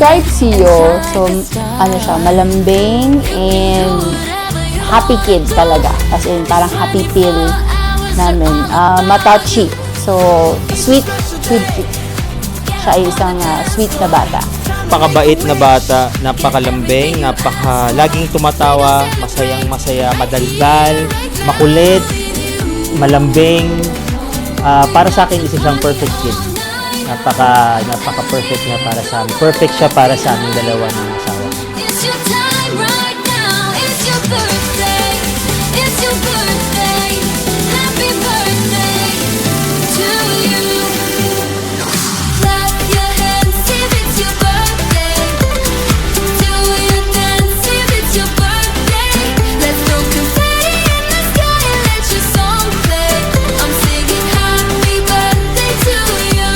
describe Sio, so ano siya, malambing and happy kid talaga. As in, parang happy pill namin. Matachi. So, sweet. Siya ay isang sweet na bata. Napakabait na bata, napakalambing, laging tumatawa, masaya, madaldal, makulit, malambing. Para sa akin, isa siyang perfect kid. Napaka-perfect niya para sa amin. Perfect siya para sa aming dalawa ng asawa. It's your time right now. It's your birthday. It's your birthday. Happy birthday to you. Clap your hands if it's your birthday. Do your dance if it's your birthday. Let's throw confetti in the sky and let your song play. I'm singing happy birthday to you.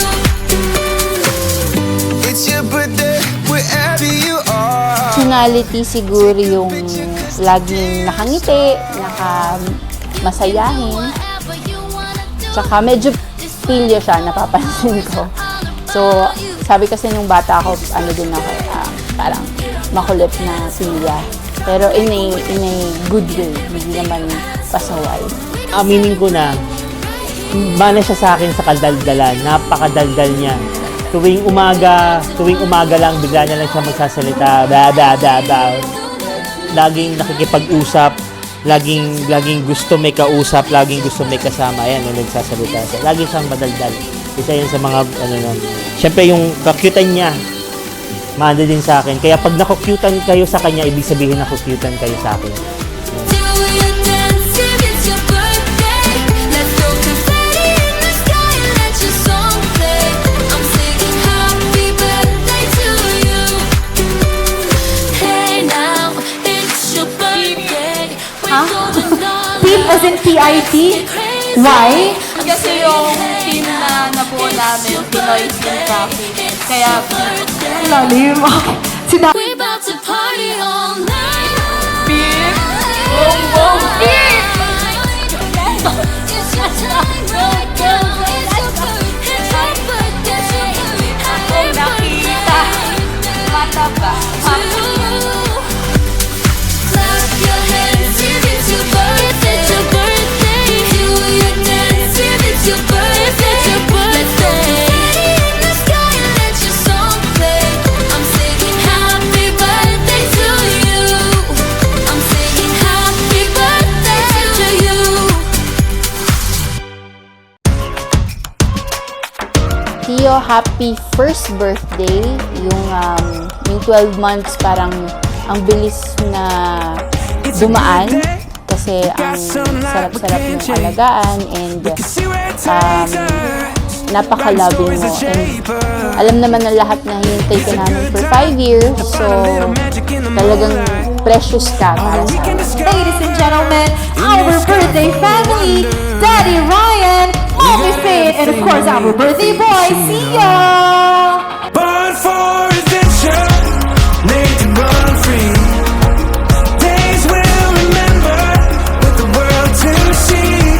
It's your birthday wherever you are. Personality siguro yung laging nakangiti, masayahin. Tsaka medyo pilyo siya, napapansin ko. So, sabi kasi nung bata ako, ano din ako, parang makulit na pilya. Pero in a good way, hindi naman pasaway. Aminin ko na, mana siya sa akin sa kadaldalan, napakadaldal niya. Tuwing umaga lang, bigla na lang siya magsasalita, laging nakikipag-usap, laging gusto may kausap, laging gusto may kasama. Ayan, nung nagsasalita siya. Lagi siyang madaldal. Isa yan sa mga, siyempre yung kakyutan niya, maano din sa akin. Kaya pag nakukyutan kayo sa kanya, ibig sabihin nakukyutan kayo sa akin. Do your dance if it's your birthday. Let's throw confetti in the sky and let your song play. I'm singing happy birthday to you. Hey now, it's your birthday. We're golden darling. Team as in PIT? Why? Kasi yung team na nabuo namin, Pinoy Team Coffee. Kaya, Lalim. Sinabi. We're about to party all night. beef! Boom, boom, beef! It's your time right now. It's your birthday. It's your birthday. Happy nakita. Mata ba? Clap your hands if it's your birthday. It's your birthday. Do your dance if it's your birthday. It's your birthday. In the sky and let your song play. I'm singing happy birthday to you. I'm singing happy birthday to you. Tio, happy first birthday. Yung 12 months parang ang bilis na dumaan kasi ang sarap-sarap ng alagaan and napaka-loving mo. And alam naman ng lahat na hintay ka namin for 5 years, so talagang precious ka para sa amin. Ladies and gentlemen, our birthday family, Daddy Ryan, Mommy Faith, and of course our birthday boy, Sia! Born for adventure, made to run free. Days we'll remember, with the world to see.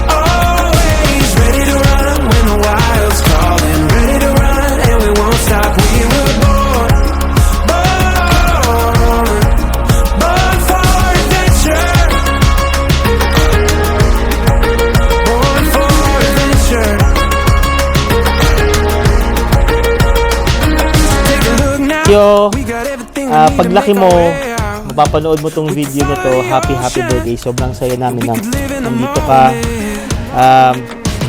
Always ready to run when the wild's calling. Ready to run and we won't stop. We were born for adventure. Born for adventure. Take a look now. Yo, We got everything we need to paglaki make mo, our way out. mapapanood mo tong video na to, happy birthday. Sobrang saya namin na nandito ka.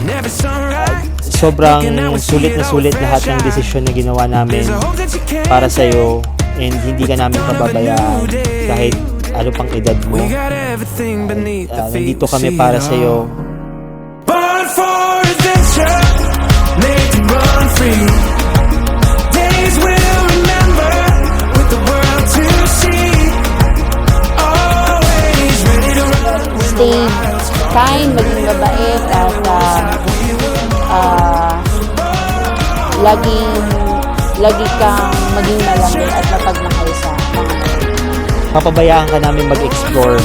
Never sunrise. Sobrang sulit lahat ng desisyon na ginawa namin para sa'yo, and hindi ka namin pababayaan kahit ano pang edad mo. We got everything beneath the feet. Nandito kami para sa'yo. Born for adventure, made to run free. Days we'll remember, with the world to see. Always ready to run when the Stay wild's calling. kind, maging mabait at lagi kang maging malamig at mapagmahal sa mga Papabayaan ka namin mag-explore,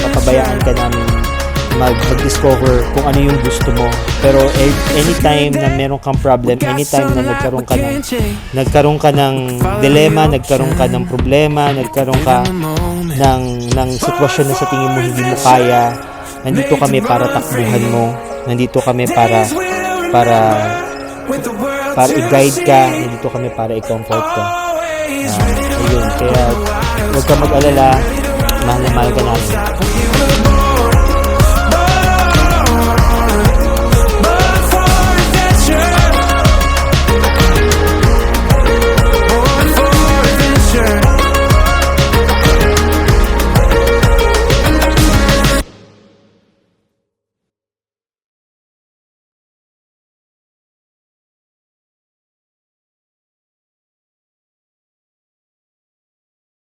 papabayaan ka namin mag-discover kung ano yung gusto mo. Pero anytime na meron kang problem, anytime na nagkaroon ka ng dilemma, nagkaroon ka ng problema, nagkaroon ka ng sitwasyon na sa tingin mo hindi mo kaya, nandito kami para takbuhan mo, nandito kami para i-guide ka, nandito kami para i-comfort ka. Ayun, kaya huwag ka mag-alala, mahal na mahal ka namin.